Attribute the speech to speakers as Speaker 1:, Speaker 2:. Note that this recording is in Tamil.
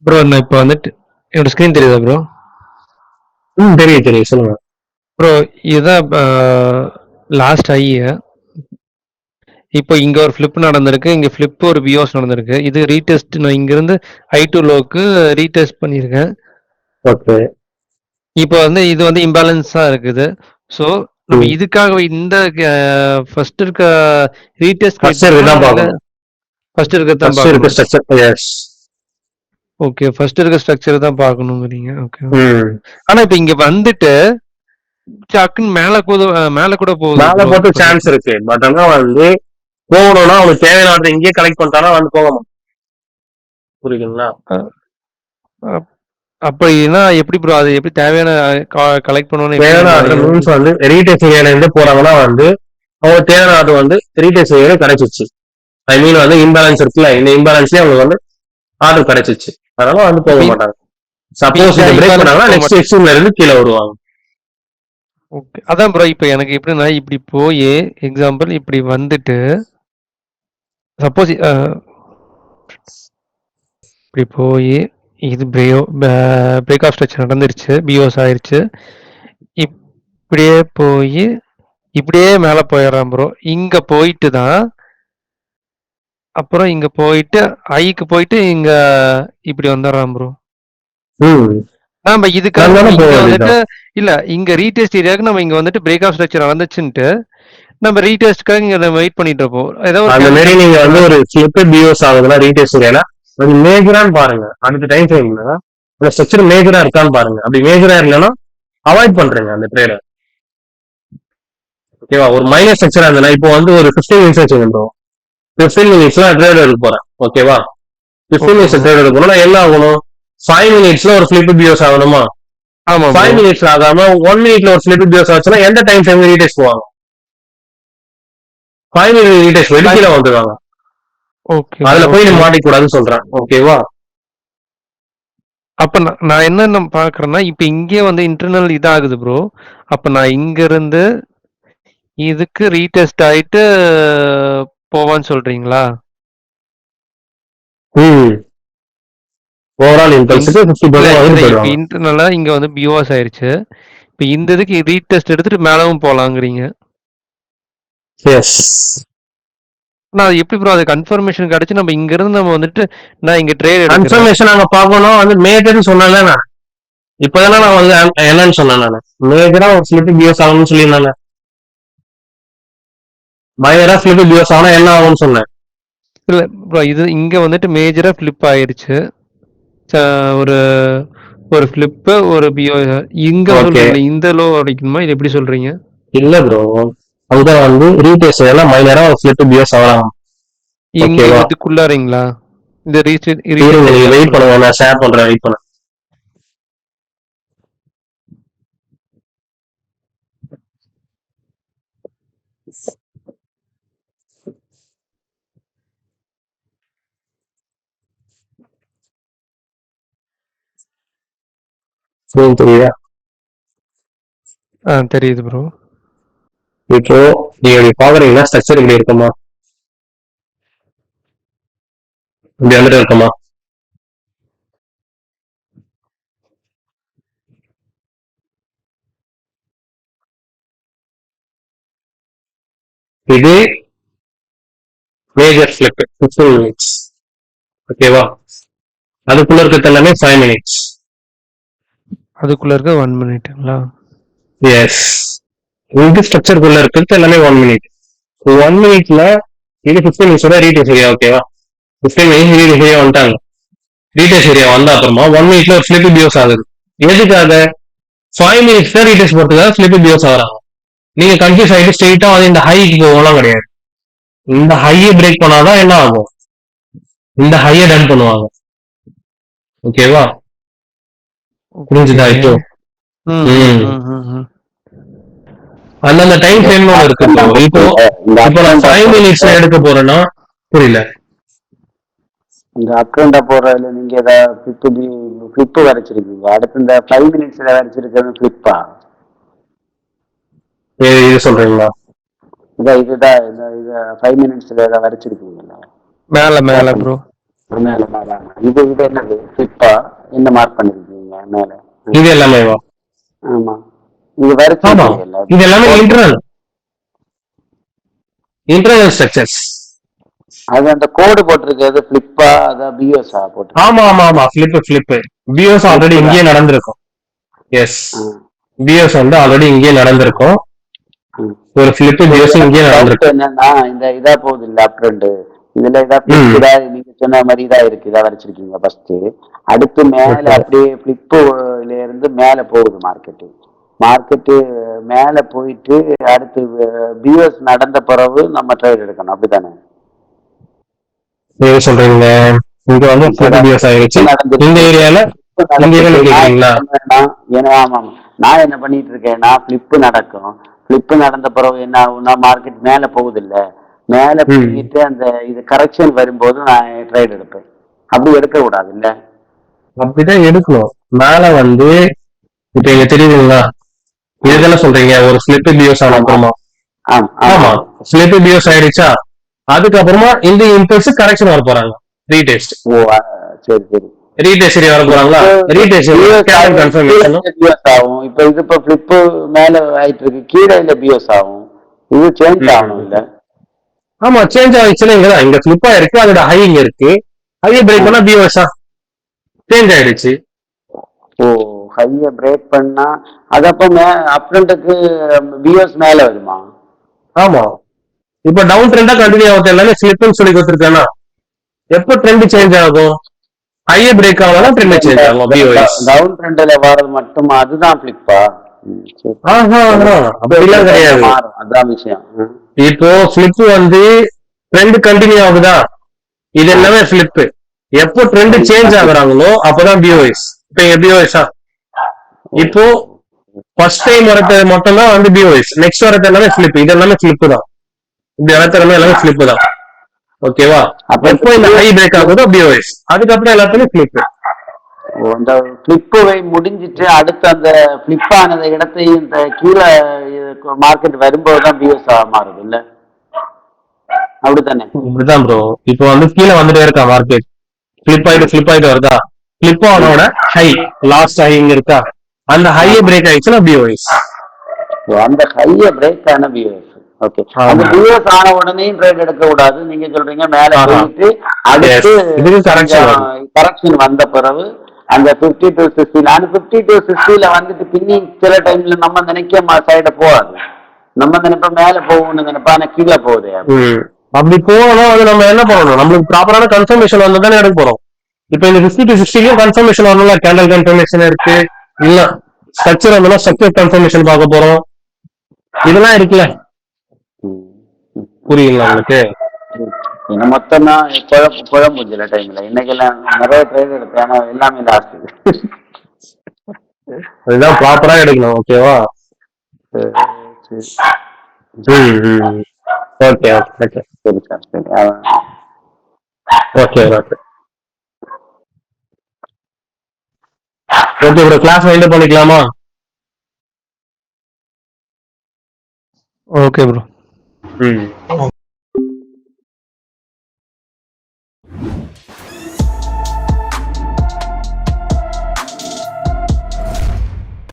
Speaker 1: ப்ரோ நான் இப்போ வந்துட்டு என்னோட ஸ்க்ரீன் தெரியுதா ப்ரோ?
Speaker 2: தெரியும் தெரியும், சொல்லுங்க.
Speaker 1: ப்ரோ இதுதான் லாஸ்ட் ஐ. இப்போ இங்க ஒரு ஃபிளிப் நடந்திருக்கு, இங்க ஃபிளிப் ஒரு பிஓஸ் நடந்திருக்கு. இது ரீடெஸ்ட், நான் இங்கிருந்து I2 லோக்கு ரீடெஸ்ட் பண்ணியிருக்கேன்.
Speaker 2: ஓகே.
Speaker 1: இப்போ வந்து இது வந்து இம்பேலன்ஸா இருக்குது. ஸோ நம்ம இதுக்காக இந்த ஃபர்ஸ்ட் இருக்க ரீடெஸ்ட் கனெக்ட்
Speaker 2: ஃபர்ஸ்ட்
Speaker 1: பண்ணணுமா,
Speaker 2: இதுதான்
Speaker 1: இல்ல
Speaker 2: பார்க்கணும்.
Speaker 1: ஃபர்ஸ்ட் இருக்கிறது தான்
Speaker 2: ஃபர்ஸ்ட் இருக்க
Speaker 1: பார்க்கணும்?
Speaker 2: Structure, yes.
Speaker 1: ஓகே, ஃபர்ஸ்ட் இருக்க ஸ்ட்ரக்சர் தான் பார்க்கணுங்கிறீங்க. ஓகே.
Speaker 2: ம்.
Speaker 1: ஆனா இப்போ இங்க வந்துட்டு டக்குன்னு மேல கூட போகுது
Speaker 2: மேல
Speaker 1: ப்ரோ.
Speaker 2: போட்டு சான்ஸ் இருக்கு. பட் ஆனா வந்து போகணும்னா அவனுக்கு தேவையான இங்கேயே கலெக்ட் பண்ணிட்டானா வந்து போக மாட்டான். புரியுதுங்களா?
Speaker 1: அப்படின்னா எப்படி ப்ரோ அது எப்படி தேவையான கலெக்ட் பண்ணணும்னு எப்படி
Speaker 2: தேவையான
Speaker 1: நம்ம
Speaker 2: ஆர்டர் மீன்ஸ் வந்து ரீடெஸ்ட் ஏரியால இருந்து போறாங்கன்னா வந்து அவங்க தேவையான ஆர்டர் வந்து ரீடெஸ்ட் ஏரியா கிடைச்சிச்சு. ஐ மீன் வந்து இம்பேலன்ஸ் இருக்குல்ல, இந்த இம்பேலன்ஸ்லயே அவங்களுக்கு வந்து ஆர்டர் கிடைச்சிச்சு. அதனால வந்து போக மாட்டாங்க. சப்போஸ் இதை பிரேக் பண்ணாங்கன்னா நெக்ஸ்ட் எக்ஸ்ட்ரீம்ல இருந்து கீழே வருவாங்க.
Speaker 1: ஓகே, அதான் ப்ரோ. இப்போ எனக்கு எப்படின்னா இப்படி போய் எக்ஸாம்பிள் இப்படி வந்துட்டு சப்போஸ் இப்படி போய் இது பிரேக் ஆஃப் ஸ்ட்ரக்சர் நடந்துருச்சு, பிஓஸ் ஆயிருச்சு. இப்படியே போய் இப்படியே மேல போயிடுறான் ப்ரோ. இங்க போயிட்டு தான் அப்புறம் இங்க போயிட்டு ஐக்கு போயிட்டு இங்க இப்படி வந்துடுறான் ப்ரோ. நம்ம இதுக்காக இங்க வந்துட்டு இல்ல, இங்க ரீடெஸ்ட் ஏரியாவுக்கு நம்ம இங்க வந்துட்டு பிரேக் ஆஃப் ஸ்ட்ரக்சர் நடந்துச்சுன்ட்டு நம்ம ரீடெஸ்ட்காக இங்க வெயிட் பண்ணிட்டு இருப்போம். ஏதோ
Speaker 2: அந்த மாதிரி நீங்க வந்து ஒரு ஸ்லிப் பிஓஸ் ஆகுதுன்னா ரீடெஸ்ட் ஏரியால கொஞ்சம் மேஜரான்னு பாருங்க. அடுத்த டைம் ஃப்ரேம்ல அந்த ஸ்ட்ரக்சர் மேஜரா இருக்கான்னு பாருங்க. அப்படி மேஜரா இல்லைன்னா அவாய்ட் பண்றீங்க அந்த ட்ரேடை. ஓகேவா? ஒரு மைனஸ் ஸ்ட்ரக்சரா இருந்தா இப்போ வந்து ஒரு 15 மினிட்ஸ் வச்சுக்கிட்டோம். 15 மினிட்ஸ்ல ட்ரேட் எடுக்க போறேன். ஓகேவா? 15 மினிட்ஸ் ட்ரேட் எடுக்க போனா என்ன ஆகணும்? 5 மினிட்ஸ்ல ஒரு ஃபிளிப் பிஓஸ் ஆகணுமா? 5 மினிட்ஸ்ல ஆகாம 1 மினிட்ல ஒரு ஃபிளிப் பிஓஸ் ஆச்சுன்னா எந்த டைம் ஃப்ரேம் ரீடெஸ்ட் போவாங்க? 5 மினிட் ரீடெஸ்ட் வெளிக்கீழ வந்துருவாங்க. அதுல போய் நீ மாட்டிக்கூடாதுன்னு சொல்றேன். ஓகேவா?
Speaker 1: அப்ப நான் என்ன பாக்குறேன்னா இப்ப இங்கே வந்து இன்டர்னல் இதாகுது ப்ரோ. அப்ப நான் இங்க இருந்து இதுக்கு ரீடெஸ்ட் ஆயிட்டு போவான்னு சொல்றீங்களா?
Speaker 2: ஓவரால் இம்பல்ஸுக்கு 50%
Speaker 1: இப்ப இன்டர்னலா இங்க வந்து பிஓஎஸ் ஆயிருச்சு. இப்ப இந்த இதுக்கு ரீடெஸ்ட் எடுத்துட்டு மேலவும் போலாங்கிறீங்க.
Speaker 2: எஸ்.
Speaker 1: நான் எப்படி ப்ரோ அது கன்ஃபர்மேஷன் கிடைச்சு நம்ம இங்க இருந்து நம்ம வந்துட்டு நான் இங்க ட்ரேட் எடுக்கிறேன்.
Speaker 2: கன்ஃபர்மேஷன் நாங்க பார்க்கணும் வந்து மேஜர்னு சொன்னல நான். இப்பதானே நான் வந்து என்னன்னு சொன்னேன் நான். மேஜரா ஒரு ஸ்லிப் பிஎஸ் ஆகணும்னு சொல்லியிருந்தேன். மைனரா ஸ்லிப் பிஎஸ் ஆனா என்ன ஆகும்னு சொன்னேன்.
Speaker 1: இல்ல ப்ரோ, இது இங்க வந்துட்டு மேஜரா ஃபிளிப் ஆயிருச்சு. ஒரு ஒரு ஃபிளிப் ஒரு பிஓ இங்க சொல்றீங்களா? இந்த லோ அடிக்கணுமா? இது எப்படி சொல்றீங்க?
Speaker 2: இல்ல ப்ரோ, அதுதான் வந்து ரீடெஸ்ட் எல்லாம் மைனரா ஒரு ஸ்லிப் பிஎஸ் ஆகலாம்.
Speaker 1: இங்க இதுக்குள்ளாரீங்களா? இந்த
Speaker 2: நீங்க வெயிட் பண்ணுங்க, நான் ஷேர் பண்றேன், வெயிட் பண்ண. தெரியுதா?
Speaker 1: தெரியுது ப்ரோ.
Speaker 2: இப்போ நீங்க பாக்குறீங்கன்னா ஸ்ட்ரக்சர் இப்படி இருக்குமா? இப்படி வந்துட்டு இருக்குமா? இது மேஜர் ஸ்லிப் 15 மினிட்ஸ். ஓகேவா? அதுக்குள்ள இருக்கிறது எல்லாமே 5 மினிட்ஸ்.
Speaker 1: அதுக்குள்ள இருக்க 1 மினிட்டுங்களா?
Speaker 2: எஸ். இந்த ஸ்ட்ரக்சருக்குள்ள இருக்கிறது எல்லாமே 1 மினிட். 1 மினிட்ல இது 15 மினிட்ஸோட ரீடெஸ்ட் ஏரியா. ஓகேவா? 15 மினிட்ஸ் ரீடெஸ்ட் ஏரியா வந்துட்டாங்க. ரீடெஸ்ட் ஏரியா வந்த அப்புறமா 1 மினிட்ல ஒரு ஸ்லிப் பிஓஸ் ஆகுது. எதுக்காக? 5 மினிட்ஸ் தான் ரீடெஸ்ட் போறதுக்காக ஸ்லிப் பிஓஸ் ஆகுறாங்க. நீங்க கன்ஃபியூஸ் ஆகிட்டு ஸ்ட்ரெயிட்டா வந்து இந்த ஹைக்கு போகலாம் கிடையாது. இந்த ஹையை பிரேக் பண்ணாதான் என்ன ஆகும்? இந்த ஹையை டன் பண்ணுவாங்க. ஓகேவா? புரிஞ்சுதா இப்போ? அந்தந்த டைம் ஃப்ரேம் இருக்கு. இப்போ நான் 5 மினிட்ஸ்ல எடுக்க போறேன்னா புரியல.
Speaker 3: இந்த அக்கௌண்ட போறதுல நீங்க ஃபிளிப் வரைச்சிருக்கீங்க. அடுத்து இந்த 5 மினிட்ஸ்ல வரைச்சிருக்கிறது ஃபிளிப்பா?
Speaker 2: இது சொல்றீங்களா?
Speaker 3: இதுதான் இந்த 5 மினிட்ஸ்ல ஏதாவது வரைச்சிருக்கீங்களா?
Speaker 1: மேல ப்ரோ.
Speaker 3: மேல இது என்னது ஃபிப்பா? என்ன மார்க் பண்ணிருக்கீங்க மேல?
Speaker 2: இது எல்லாமே
Speaker 3: ஆமா, இது
Speaker 2: ஆமா,
Speaker 3: வரைச்சிருக்கீங்கல்ல
Speaker 2: இது எல்லாமே இன்டர்னல் ஸ்ட்ரக்சர்ஸ்.
Speaker 3: அது அந்த கோடு போட்டிருக்கிறது ஃபிளிப்பா அதான் பிஎஸ்ஆ போட்டு?
Speaker 2: ஆமா ஆமா ஆமா, ஃபிளிப் பிஎஸ் ஆல்ரெடி இங்கேயே நடந்திருக்கும். எஸ், பிஎஸ் வந்து ஆல்ரெடி இங்கேயே நடந்திருக்கும். ஒரு ஃபிளிப் பிஎஸ் இங்கேயே நடந்திருக்கு.
Speaker 3: என்னன்னா இந்த இதா போகுது இல்ல அப்ட்ரெண்ட், இதுல இதா நீங்க சொன்ன மாதிரி இதா இருக்கு, இதா வரைச்சிருக்கீங்க ஃபர்ஸ்ட். அடுத்து மேல அப்படியே ஃபிளிப்ல இருந்து மேல போகுது மார்க்கெட்டு மேல போயிட்டு அடுத்து பிஎஸ் நடந்த பிறகு நம்ம ட்ரேட் எடுக்கணும், அப்படித்தானே?
Speaker 2: நீங்க சொல்றீங்க இங்க வந்து பிஎஸ் ஆயிருச்சு இந்த ஏரியால.
Speaker 3: ஆமா, நான் என்ன பண்ணிட்டு இருக்கேன்னா ஃபிளிப் நடக்கும். ஃபிளிப் நடந்த பிறகு என்ன ஆகும்னா மார்க்கெட் மேல போகுது இல்ல, மேல போயிட்டு அந்த இது கரெக்ஷன் வரும்போது நான் ட்ரேட் எடுப்பேன். அப்படி எடுக்க கூடாது இல்ல?
Speaker 2: அப்படிதான் எடுக்கணும். மேல வந்து இப்ப இங்க தெரியுதுங்களா, இதுதானே சொல்றீங்க ஒரு ஸ்லிப் பிஎஸ் ஆன அப்புறமா? ஆமா, ஸ்லிப் பிஎஸ் ஆயிடுச்சா, அதுக்கப்புறமா இந்த இம்பல்ஸ் கரெக்ஷன் வர போறாங்க, ரீடெஸ்ட்.
Speaker 3: ஓ சரி சரி,
Speaker 2: ரீடெஸ்ட் வர போறாங்களா? ரீடெஸ்ட் கன்ஃபர்மேஷன்
Speaker 3: ஆகும். இப்ப இது இப்ப ஃபிளிப் மேல ஆயிட்டு இருக்கு, கீழே இல்ல பிஎஸ் ஆகும், இது சேஞ்ச் ஆகணும் இல்ல?
Speaker 2: ஆமா, சேஞ்ச் ஆயிடுச்சுன்னா இங்கதான் இங்க ஃபிளிப்பா இருக்கு, அதோட ஹை இங்க இருக்கு, ஹையை பிரேக் பண்ணா பிஎஸ்ஆ சேஞ்ச் ஆயிடுச்சு.
Speaker 3: ஓ, ஹைய பிரேக் பண்ணா அது அப்ப அப்ரண்ட்டுக்கு பிஎஸ் மேல வருமா?
Speaker 2: ஆமா, இப்ப டவுன் ட்ரெண்டா கண்டினியூ ஆகுது, எல்லாமே ஸ்லிப்னு சொல்லி கொடுத்துருக்கானா. எப்போ ட்ரெண்ட் சேஞ்ச் ஆகும்? ஹைய பிரேக் ஆகலாம், ட்ரெண்ட் சேஞ்ச் ஆகும். பிஓஎஸ்
Speaker 3: டவுன் ட்ரெண்ட்ல வரது மட்டுமா, அதுதான் ஃபிளிப்பா?
Speaker 2: அப்படிலாம் கிடையாது,
Speaker 3: அதான் விஷயம்.
Speaker 2: இப்போ ஃபிளிப் வந்து ட்ரெண்ட் கண்டினியூ ஆகுதா, இது எல்லாமே ஃபிளிப். எப்போ ட்ரெண்ட் சேஞ்ச் ஆகுறாங்களோ அப்பதான் பிஓஎஸ். இப்ப இங்க பிஓஎஸ் இப்போ ஃபர்ஸ்ட் டைம் வரது மட்டும் தான் வந்து பிஓஎஸ், நெக்ஸ்ட் வரது எல்லாமே ஃபிளிப். இது எல்லாமே ஃபிளிப் தான், இப்படி வரது எல்லாமே ஃபிளிப் தான். ஓகேவா? எப்போ இந்த ஹை பிரேக் ஆகுதோ பிஓஎஸ், அதுக்கப்புறம் எல்லாத்துலயும் ஃபிளிப்.
Speaker 3: அந்த ஃபிளிப்பை முடிஞ்சிட்டு அடுத்து அந்த ஃபிளிப் ஆனத இடத்தையும் இந்த கீழே மார்க்கெட் வரும்போதுதான் பிஎஸ் மாறுது இல்ல? அப்படித்தானே?
Speaker 2: இப்படிதான் ப்ரோ. இப்போ வந்து கீழே வந்துட்டே இருக்கா மார்க்கெட், ஃபிளிப் ஆயிட்டு வருதா, ஃபிளிப் ஆனோட ஹை லாஸ்ட் ஹை இங்க இருக்கா, அந்த ஹையை பிரேக் ஆயிடுச்சுன்னா பிஓஎஸ்.
Speaker 3: அந்த ஹைய பிரேக் ஆன பிஓஎஸ். ஓகே, அந்த பிஓஎஸ் ஆன உடனே ட்ரேட் எடுக்க கூடாது நீங்க சொல்றீங்க. மேல போயிட்டு அடுத்து கரெக்ஷன் வந்த பிறகு அந்த 50 to 60, நான் 50 to 60ல வந்துட்டு பின்னி சில டைம்ல நம்ம நினைக்க சைட போகாது, நம்ம நினைப்ப மேல போகும்னு நினைப்பா, ஆனா கீழே போகுது.
Speaker 2: அப்படி போகணும், அது நம்ம என்ன பண்ணணும், நம்மளுக்கு ப்ராப்பரான கன்ஃபர்மேஷன் வந்து தானே எடுக்க போறோம். இப்ப இந்த 50 to 60க்கும் கன்ஃபர்மேஷன் வரணும்ல, கேண்டல் கன்ஃபர்மேஷன் இருக்கு, இல்ல ஸ்ட்ரக்சர் வந்தா ஸ்ட்ரக்சர் கன்ஃபர்மேஷன் பார்க்க போறோம், இதெல்லாம் இருக்குல்ல. புரியுங்களா உங்களுக்கு?
Speaker 3: என்ன மொத்தம் தான் குழம்பு சில டைம்ல. இன்னைக்கெல்லாம் நிறைய ட்ரேட் எடுத்தேன், ஆனா எல்லாமே லாஸ்ட்.
Speaker 2: அதுதான் ப்ராப்பரா எடுக்கணும். ஓகேவா? ஓகே ஓகே
Speaker 3: சரி சார், சரி.
Speaker 2: Okay okay okay bro, class wind up பண்ணிக்கலாமா?
Speaker 1: Okay bro.